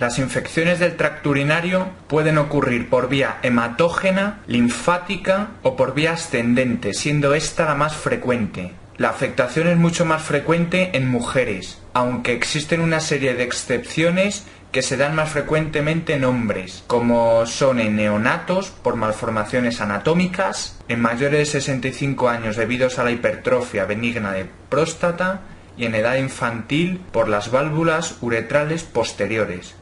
Las infecciones del tracto urinario pueden ocurrir por vía hematógena, linfática o por vía ascendente, siendo esta la más frecuente. La afectación es mucho más frecuente en mujeres, aunque existen una serie de excepciones que se dan más frecuentemente en hombres, como son en neonatos por malformaciones anatómicas, en mayores de 65 años debido a la hipertrofia benigna de próstata y en edad infantil por las válvulas uretrales posteriores.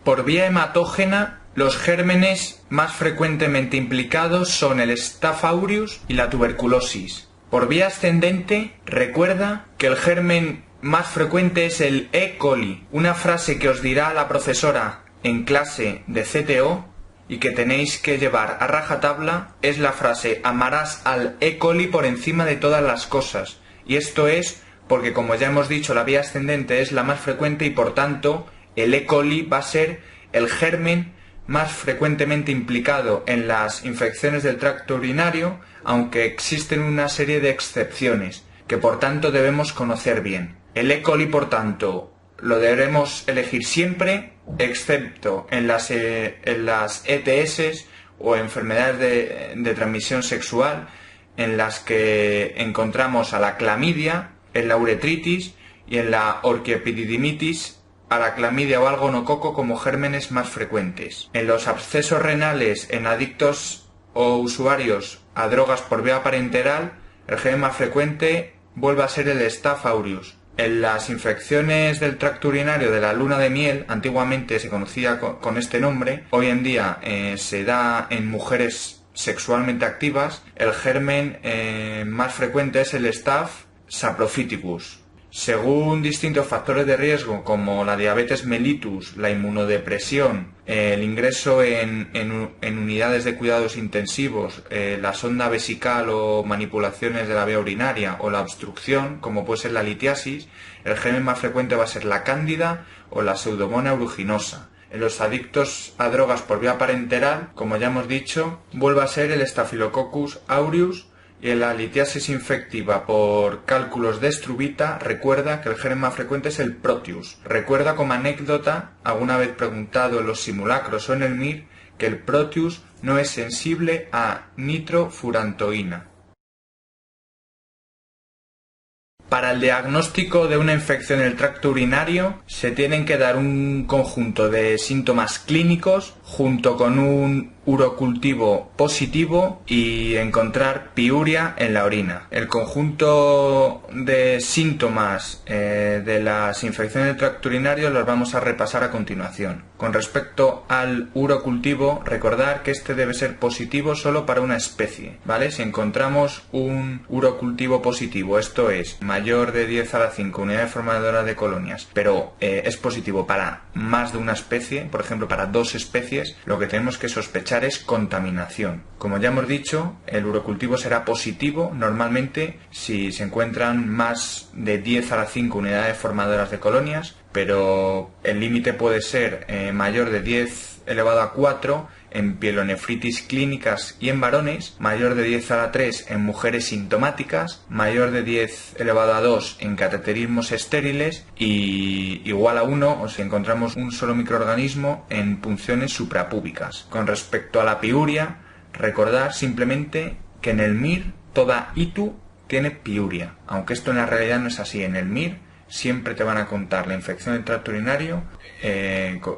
Por vía hematógena, los gérmenes más frecuentemente implicados son el Staph aureus y la tuberculosis. Por vía ascendente, recuerda que el germen más frecuente es el E. coli, una frase que os dirá la profesora en clase de CTO y que tenéis que llevar a rajatabla es la frase amarás al E. coli por encima de todas las cosas. Y esto es porque, como ya hemos dicho, la vía ascendente es la más frecuente y por tanto el E. coli va a ser el germen más frecuentemente implicado en las infecciones del tracto urinario, aunque existen una serie de excepciones, que por tanto debemos conocer bien. El E. coli, por tanto, lo deberemos elegir siempre, excepto en las ETS o enfermedades de transmisión sexual, en las que encontramos a la clamidia, en la uretritis y en la orquiepididimitis, a la clamidia o al gonococo como gérmenes más frecuentes. En los abscesos renales en adictos o usuarios a drogas por vía parenteral, el germen más frecuente vuelve a ser el Staph aureus. En las infecciones del tracto urinario de la luna de miel, antiguamente se conocía con este nombre, hoy en día se da en mujeres sexualmente activas, el germen más frecuente es el Staph saprophyticus. Según distintos factores de riesgo como la diabetes mellitus, la inmunodepresión, el ingreso en unidades de cuidados intensivos, la sonda vesical o manipulaciones de la vía urinaria o la obstrucción, como puede ser la litiasis, el germen más frecuente va a ser la cándida o la pseudomonas aeruginosa. En los adictos a drogas por vía parenteral, como ya hemos dicho, vuelve a ser el Staphylococcus aureus. Y en la litiasis infectiva por cálculos de struvita, recuerda que el germen más frecuente es el Proteus. Recuerda como anécdota, alguna vez preguntado en los simulacros o en el MIR, que el Proteus no es sensible a nitrofurantoína. Para el diagnóstico de una infección del tracto urinario se tienen que dar un conjunto de síntomas clínicos junto con un urocultivo positivo y encontrar piuria en la orina. El conjunto de síntomas de las infecciones del tracto urinario los vamos a repasar a continuación. Con respecto al urocultivo, recordar que este debe ser positivo solo para una especie, ¿vale? Si encontramos un urocultivo positivo, esto es mayor de 10 a la 5 unidades formadoras de colonias, pero es positivo para más de una especie, por ejemplo para 2 especies, lo que tenemos que sospechar es contaminación. Como ya hemos dicho, el urocultivo será positivo normalmente si se encuentran más de 10 a la 5 unidades formadoras de colonias, pero el límite puede ser mayor de 10 elevado a 4 en pielonefritis clínicas y en varones, mayor de 10 a la 3 en mujeres sintomáticas, mayor de 10 elevado a 2 en cateterismos estériles y igual a 1 o si encontramos un solo microorganismo en punciones suprapúbicas. Con respecto a la piuria, recordar simplemente que en el MIR toda ITU tiene piuria, aunque esto en la realidad no es así. En el MIR siempre te van a contar la infección del tracto urinario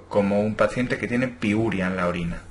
como un paciente que tiene piuria en la orina.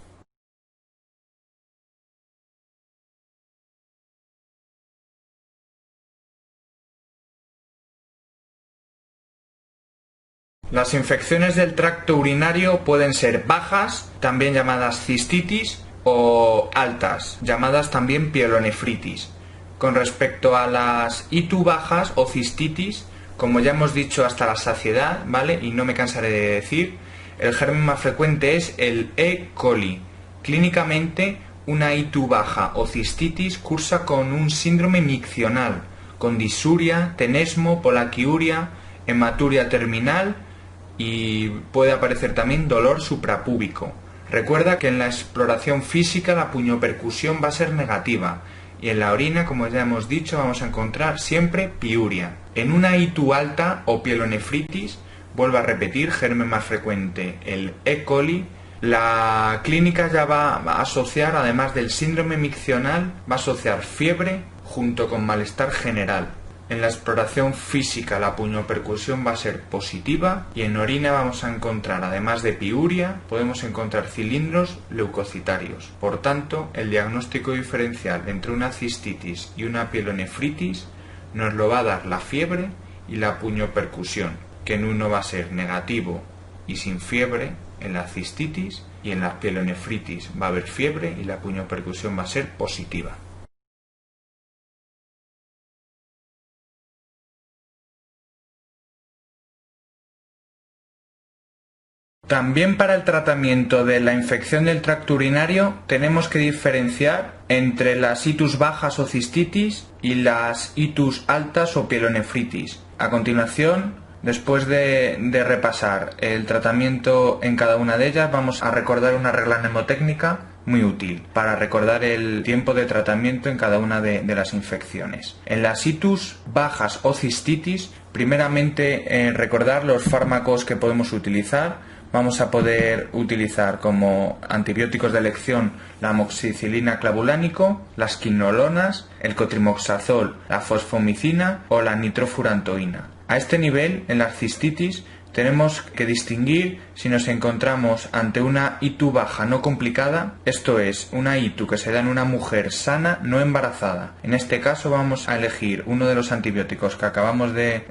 Las infecciones del tracto urinario pueden ser bajas, también llamadas cistitis, o altas, llamadas también pielonefritis. Con respecto a las ITU bajas o cistitis, como ya hemos dicho hasta la saciedad, ¿vale? Y no me cansaré de decir, el germen más frecuente es el E. coli. Clínicamente, una ITU baja o cistitis cursa con un síndrome miccional, con disuria, tenesmo, polaquiuria, hematuria terminal y puede aparecer también dolor suprapúbico. Recuerda que en la exploración física la puñopercusión va a ser negativa Y en la orina, como ya hemos dicho, vamos a encontrar siempre piuria. En una ITU alta o pielonefritis, vuelvo a repetir, germen más frecuente, el E. coli, la clínica ya va a asociar, además del síndrome miccional, va a asociar fiebre junto con malestar general. En la exploración física la puñopercusión va a ser positiva y en orina vamos a encontrar, además de piuria, podemos encontrar cilindros leucocitarios. Por tanto, el diagnóstico diferencial entre una cistitis y una pielonefritis nos lo va a dar la fiebre y la puñopercusión, que en uno va a ser negativo y sin fiebre en la cistitis, y en la pielonefritis va a haber fiebre y la puñopercusión va a ser positiva. También para el tratamiento de la infección del tracto urinario tenemos que diferenciar entre las itus bajas o cistitis y las itus altas o pielonefritis. A continuación, después de repasar el tratamiento en cada una de ellas, vamos a recordar una regla mnemotécnica muy útil para recordar el tiempo de tratamiento en cada una de las infecciones. En las itus bajas o cistitis, primeramente recordar los fármacos que podemos utilizar. Vamos a poder utilizar como antibióticos de elección la amoxicilina clavulánico, las quinolonas, el cotrimoxazol, la fosfomicina o la nitrofurantoína. A este nivel, en las cistitis, tenemos que distinguir si nos encontramos ante una ITU baja no complicada, esto es, una ITU que se da en una mujer sana no embarazada. En este caso vamos a elegir uno de los antibióticos que acabamos de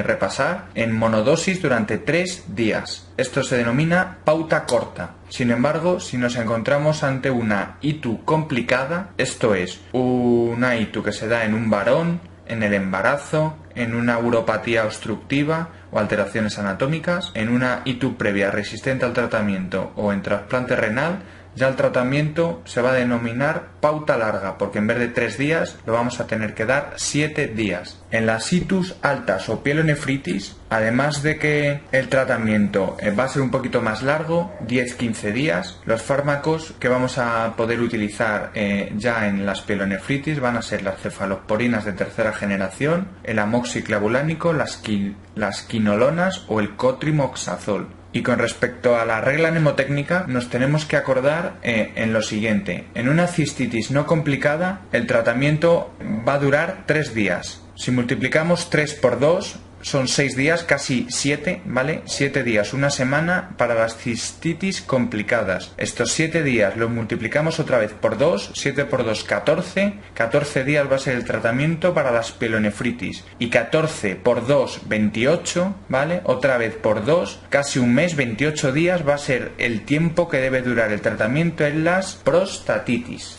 repasar en monodosis durante 3 días. Esto se denomina pauta corta. Sin embargo, si nos encontramos ante una ITU complicada, esto es, una ITU que se da en un varón, en el embarazo, en una uropatía obstructiva o alteraciones anatómicas, en una ITU previa resistente al tratamiento o en trasplante renal, ya el tratamiento se va a denominar pauta larga, porque en vez de 3 días lo vamos a tener que dar 7 días. En las itus altas o pielonefritis, además de que el tratamiento va a ser un poquito más largo, 10-15 días, los fármacos que vamos a poder utilizar ya en las pielonefritis van a ser las cefalosporinas de tercera generación, el amoxiclavulánico, las quinolonas o el cotrimoxazol. Y con respecto a la regla mnemotécnica, nos tenemos que acordar en lo siguiente. En una cistitis no complicada, el tratamiento va a durar 3 días. Si multiplicamos 3 por 2, son 6 días, casi 7, ¿vale? 7 días, una semana para las cistitis complicadas. Estos 7 días los multiplicamos otra vez por 2, 7 por 2, 14. 14 días va a ser el tratamiento para las pielonefritis. Y 14 por 2, 28, ¿vale? Otra vez por 2, casi un mes, 28 días va a ser el tiempo que debe durar el tratamiento en las prostatitis.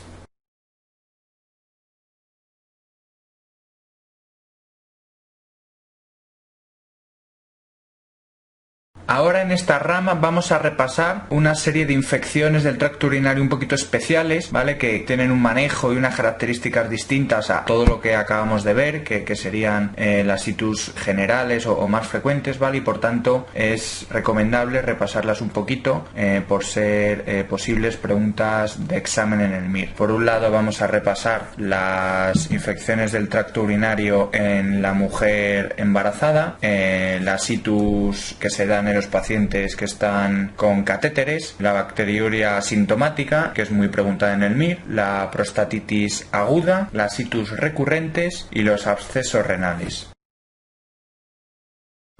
Ahora en esta rama vamos a repasar una serie de infecciones del tracto urinario un poquito especiales, ¿vale? Que tienen un manejo y unas características distintas a todo lo que acabamos de ver, que serían las itus generales o más frecuentes, ¿vale? Y por tanto es recomendable repasarlas un poquito por ser posibles preguntas de examen en el MIR. Por un lado vamos a repasar las infecciones del tracto urinario en la mujer embarazada, las itus que se dan en los pacientes que están con catéteres, la bacteriuria asintomática, que es muy preguntada en el MIR, la prostatitis aguda, las itus recurrentes y los abscesos renales.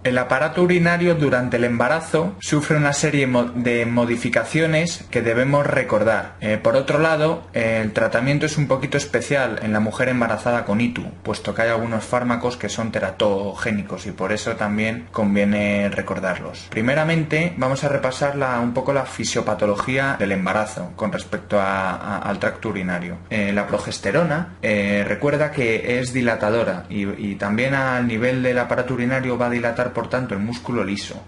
El aparato urinario durante el embarazo sufre una serie de modificaciones que debemos recordar. Por otro lado, el tratamiento es un poquito especial en la mujer embarazada con ITU, puesto que hay algunos fármacos que son teratogénicos y por eso también conviene recordarlos. Primeramente, vamos a repasar un poco la fisiopatología del embarazo con respecto al tracto urinario. La progesterona recuerda que es dilatadora y también al nivel del aparato urinario va a dilatar por tanto el músculo liso,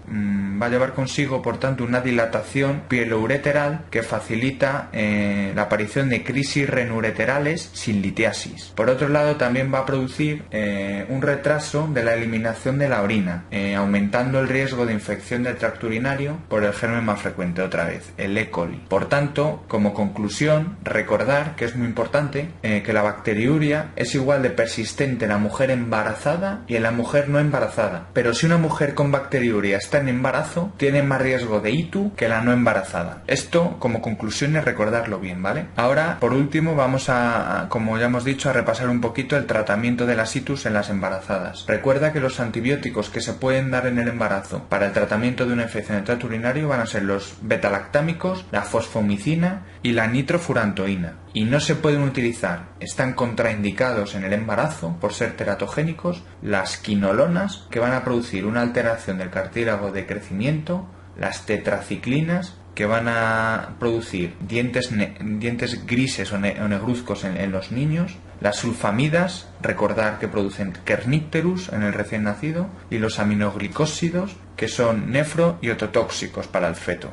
va a llevar consigo, por tanto, una dilatación pieloureteral que facilita la aparición de crisis renureterales sin litiasis. Por otro lado, también va a producir un retraso de la eliminación de la orina, aumentando el riesgo de infección del tracto urinario por el germen más frecuente, otra vez, el E. coli. Por tanto, como conclusión, recordar que es muy importante que la bacteriuria es igual de persistente en la mujer embarazada y en la mujer no embarazada. Pero si una mujer con bacteriuria está en embarazo, tiene más riesgo de ITU que la no embarazada. Esto, como conclusión, es recordarlo bien, ¿vale? Ahora, por último, vamos como ya hemos dicho, a repasar un poquito el tratamiento de las ITUs en las embarazadas. Recuerda que los antibióticos que se pueden dar en el embarazo para el tratamiento de una infección del tracto urinario van a ser los betalactámicos, la fosfomicina y la nitrofurantoína. Y no se pueden utilizar, están contraindicados en el embarazo por ser teratogénicos, las quinolonas, que van a producir una alteración del cartílago de crecimiento, las tetraciclinas, que van a producir dientes grises o negruzcos en los niños, las sulfamidas, recordar que producen kernicterus en el recién nacido, y los aminoglicósidos, que son nefro y ototóxicos para el feto.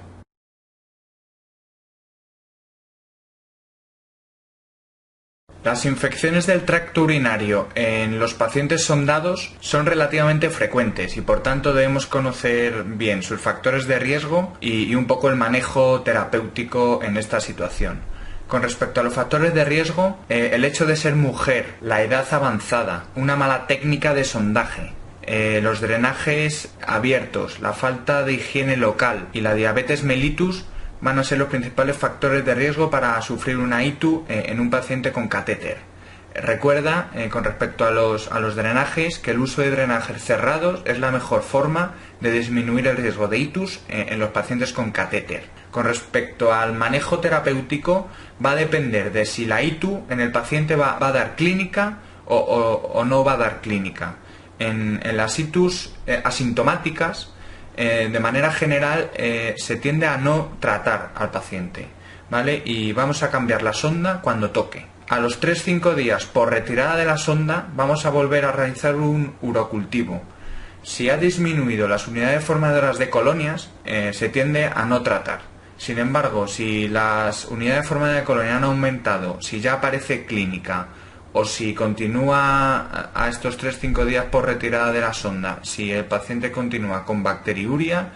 Las infecciones del tracto urinario en los pacientes sondados son relativamente frecuentes y por tanto debemos conocer bien sus factores de riesgo y un poco el manejo terapéutico en esta situación. Con respecto a los factores de riesgo, el hecho de ser mujer, la edad avanzada, una mala técnica de sondaje, los drenajes abiertos, la falta de higiene local y la diabetes mellitus van a ser los principales factores de riesgo para sufrir una ITU en un paciente con catéter. Recuerda, con respecto a los drenajes, que el uso de drenajes cerrados es la mejor forma de disminuir el riesgo de ITUS en los pacientes con catéter. Con respecto al manejo terapéutico, va a depender de si la ITU en el paciente va a dar clínica o no va a dar clínica. En las ITUS asintomáticas, de manera general se tiende a no tratar al paciente, ¿vale? Y vamos a cambiar la sonda cuando toque. A los 3-5 días por retirada de la sonda vamos a volver a realizar un urocultivo. Si ha disminuido las unidades formadoras de colonias, se tiende a no tratar. Sin embargo, si las unidades formadoras de colonia han aumentado, si ya aparece clínica o si continúa a estos 3-5 días por retirada de la sonda, si el paciente continúa con bacteriuria,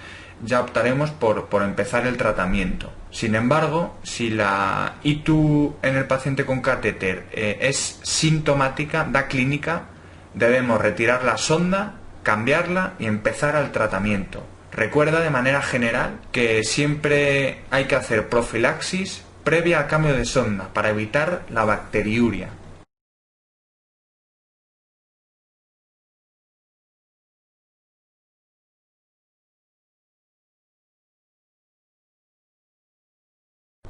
ya optaremos por empezar el tratamiento. Sin embargo, si la ITU en el paciente con catéter es sintomática, da clínica, debemos retirar la sonda, cambiarla y empezar el tratamiento. Recuerda de manera general que siempre hay que hacer profilaxis previa al cambio de sonda para evitar la bacteriuria.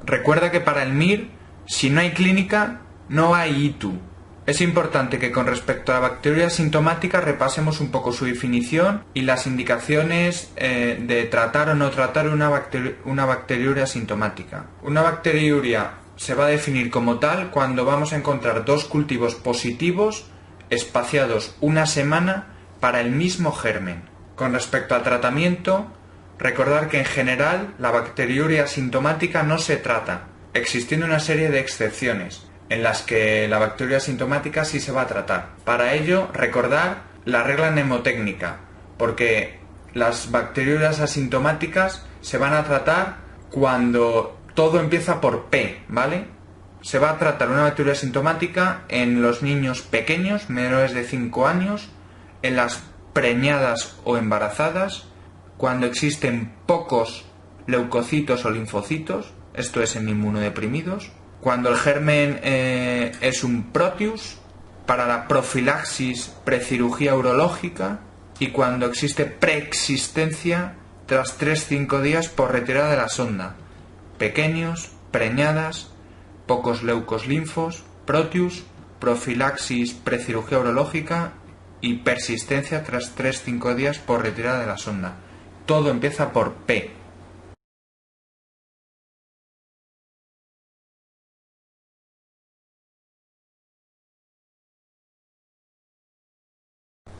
Recuerda que para el MIR, si no hay clínica, no hay ITU. Es importante que con respecto a la bacteriuria sintomática repasemos un poco su definición y las indicaciones de tratar o no tratar una bacteriuria sintomática. Una bacteriuria se va a definir como tal cuando vamos a encontrar dos cultivos positivos espaciados una semana para el mismo germen. Con respecto al tratamiento, recordar que en general la bacteriuria sintomática no se trata, existiendo una serie de excepciones en las que la bacteriuria sintomática sí se va a tratar. Para ello, recordar la regla mnemotécnica, porque las bacteriurias asintomáticas se van a tratar cuando todo empieza por P, ¿vale? Se va a tratar una bacteriuria asintomática en los niños pequeños, menores de 5 años, en las preñadas o embarazadas, cuando existen pocos leucocitos o linfocitos, esto es en inmunodeprimidos, cuando el germen es un Proteus, para la profilaxis precirugía urológica y cuando existe preexistencia tras 3-5 días por retirada de la sonda. Pequeños, preñadas, pocos leucos linfos, Proteus, profilaxis precirugía urológica y persistencia tras 3-5 días por retirada de la sonda. Todo empieza por P.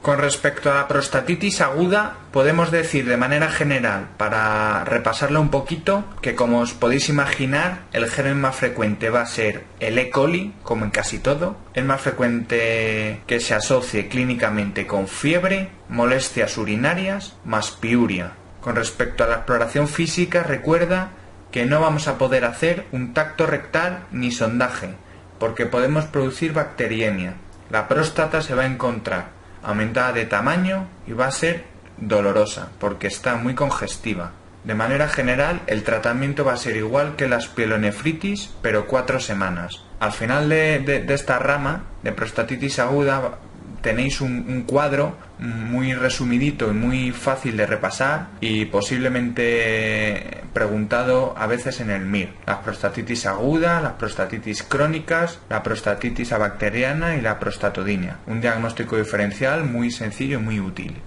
Con respecto a la prostatitis aguda, podemos decir de manera general, para repasarla un poquito, que como os podéis imaginar, el germen más frecuente va a ser el E. coli, como en casi todo. Es más frecuente que se asocie clínicamente con fiebre, molestias urinarias, más piuria. Con respecto a la exploración física, recuerda que no vamos a poder hacer un tacto rectal ni sondaje, porque podemos producir bacteriemia. La próstata se va a encontrar aumentada de tamaño y va a ser dolorosa porque está muy congestiva. De manera general, el tratamiento va a ser igual que las pielonefritis, pero 4 semanas. Al final de esta rama de prostatitis aguda tenéis un cuadro muy resumidito y muy fácil de repasar y posiblemente preguntado a veces en el MIR. Las prostatitis aguda, las prostatitis crónicas, la prostatitis abacteriana y la prostatodinia. Un diagnóstico diferencial muy sencillo y muy útil.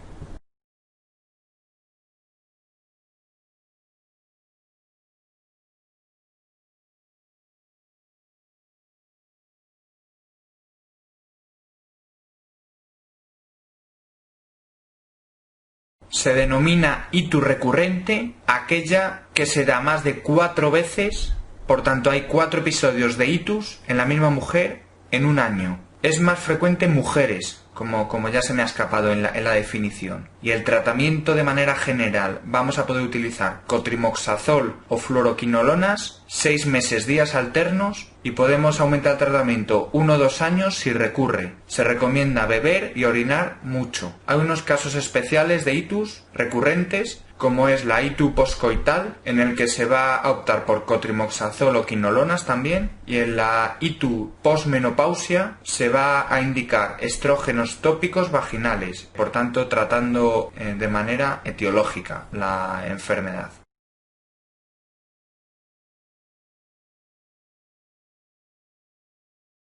Se denomina ITU recurrente aquella que se da más de 4 veces, por tanto hay 4 episodios de itus en la misma mujer en un año. Es más frecuente en mujeres, como ya se me ha escapado en la definición. Y el tratamiento de manera general vamos a poder utilizar cotrimoxazol o fluoroquinolonas 6 meses días alternos y podemos aumentar el tratamiento 1 o 2 años si recurre. Se recomienda beber y orinar mucho. Hay unos casos especiales de itus recurrentes como es la ITU postcoital, en el que se va a optar por cotrimoxazol o quinolonas también, y en la ITU postmenopausia se va a indicar estrógenos tópicos vaginales, por tanto tratando de manera etiológica la enfermedad.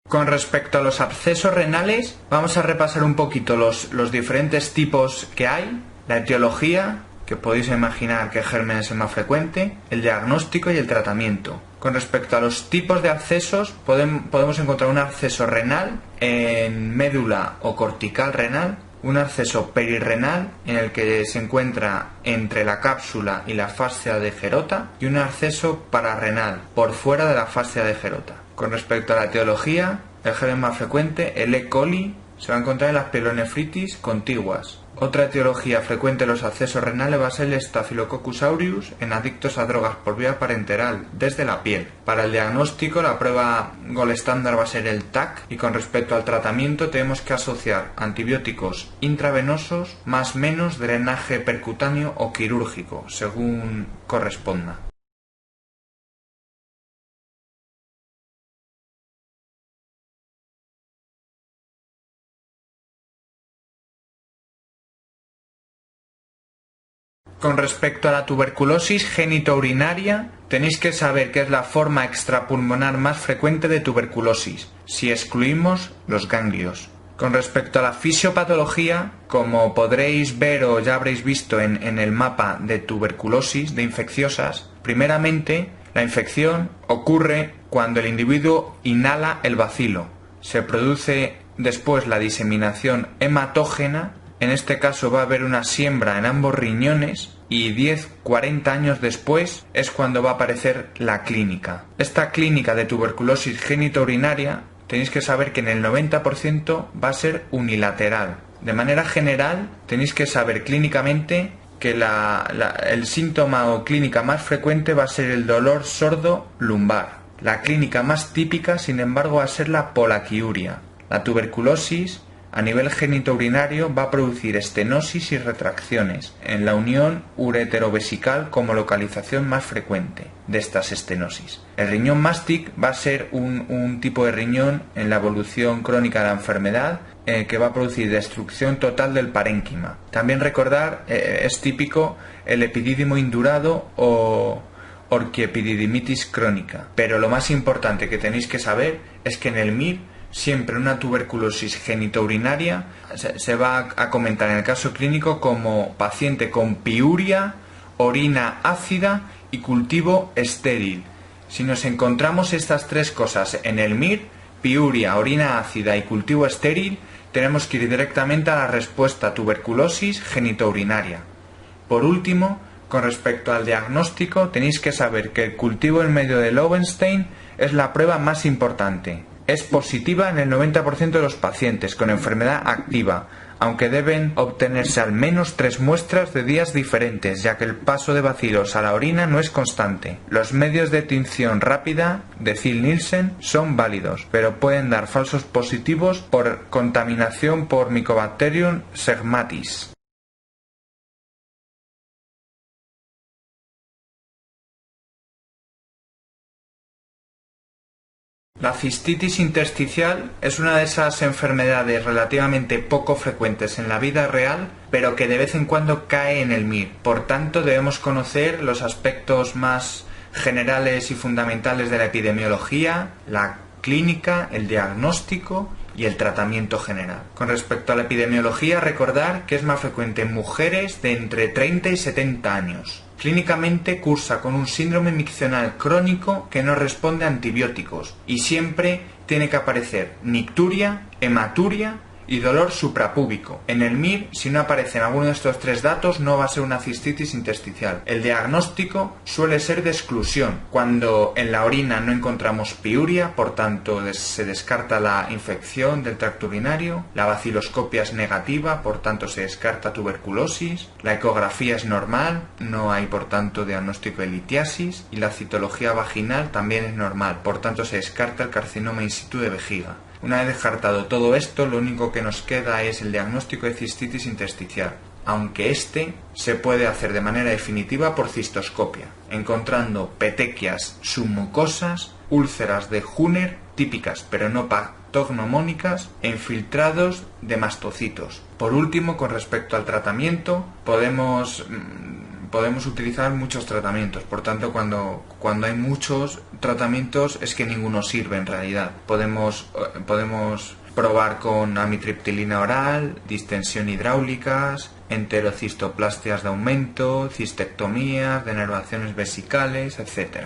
Con respecto a los abscesos renales, vamos a repasar un poquito los diferentes tipos que hay, la etiología, que podéis imaginar qué germen es el más frecuente, el diagnóstico y el tratamiento. Con respecto a los tipos de abscesos, podemos encontrar un absceso renal en médula o cortical renal, un absceso perirrenal en el que se encuentra entre la cápsula y la fascia de Gerota y un absceso pararrenal por fuera de la fascia de Gerota. Con respecto a la etiología, el germen más frecuente, el E. coli, se va a encontrar en las pielonefritis contiguas. Otra etiología frecuente en los abscesos renales va a ser el Staphylococcus aureus en adictos a drogas por vía parenteral, desde la piel. Para el diagnóstico, la prueba gold estándar va a ser el TAC y con respecto al tratamiento tenemos que asociar antibióticos intravenosos más menos drenaje percutáneo o quirúrgico, según corresponda. Con respecto a la tuberculosis genitourinaria, tenéis que saber que es la forma extrapulmonar más frecuente de tuberculosis, si excluimos los ganglios. Con respecto a la fisiopatología, como podréis ver o ya habréis visto en el mapa de tuberculosis, de infecciosas, primeramente la infección ocurre cuando el individuo inhala el bacilo. Se produce después la diseminación hematógena. En este caso va a haber una siembra en ambos riñones y 10-40 años después es cuando va a aparecer la clínica. Esta clínica de tuberculosis genitourinaria tenéis que saber que en el 90% va a ser unilateral. De manera general tenéis que saber clínicamente que el síntoma o clínica más frecuente va a ser el dolor sordo lumbar. La clínica más típica, sin embargo, va a ser la polaquiuria. La tuberculosis a nivel genitourinario va a producir estenosis y retracciones en la unión ureterovesical como localización más frecuente de estas estenosis. El riñón mástic va a ser un tipo de riñón en la evolución crónica de la enfermedad que va a producir destrucción total del parénquima. También recordar, es típico el epidídimo indurado o orquiepididimitis crónica. Pero lo más importante que tenéis que saber es que en el MIR siempre una tuberculosis genitourinaria se va a comentar en el caso clínico como paciente con piuria, orina ácida y cultivo estéril. Si nos encontramos estas tres cosas en el MIR, piuria, orina ácida y cultivo estéril, tenemos que ir directamente a la respuesta a tuberculosis genitourinaria. Por último, con respecto al diagnóstico, tenéis que saber que el cultivo en medio de Lowenstein es la prueba más importante. Es positiva en el 90% de los pacientes con enfermedad activa, aunque deben obtenerse al menos 3 muestras de días diferentes, ya que el paso de bacilos a la orina no es constante. Los medios de tinción rápida de Thiel-Nielsen son válidos, pero pueden dar falsos positivos por contaminación por Mycobacterium segmatis. La cistitis intersticial es una de esas enfermedades relativamente poco frecuentes en la vida real, pero que de vez en cuando cae en el MIR. Por tanto, debemos conocer los aspectos más generales y fundamentales de la epidemiología, la clínica, el diagnóstico y el tratamiento general. Con respecto a la epidemiología, recordar que es más frecuente en mujeres de entre 30 y 70 años. Clínicamente cursa con un síndrome miccional crónico que no responde a antibióticos y siempre tiene que aparecer nicturia, hematuria y dolor suprapúbico. En el MIR, si no aparecen alguno de estos 3 datos, no va a ser una cistitis intersticial. El diagnóstico suele ser de exclusión, cuando en la orina no encontramos piuria, por tanto se descarta la infección del tracto urinario, la baciloscopia es negativa, por tanto se descarta tuberculosis, la ecografía es normal, no hay por tanto diagnóstico de litiasis, y la citología vaginal también es normal, por tanto se descarta el carcinoma in situ de vejiga. Una vez descartado todo esto, lo único que nos queda es el diagnóstico de cistitis intersticial, aunque este se puede hacer de manera definitiva por cistoscopia, encontrando petequias submucosas, úlceras de Hunner típicas pero no patognomónicas e infiltrados de mastocitos. Por último, con respecto al tratamiento, podemos utilizar muchos tratamientos, por tanto cuando hay muchos tratamientos es que ninguno sirve en realidad. Podemos probar con amitriptilina oral, distensión hidráulicas, enterocistoplastias de aumento, cistectomías, denervaciones vesicales, etc.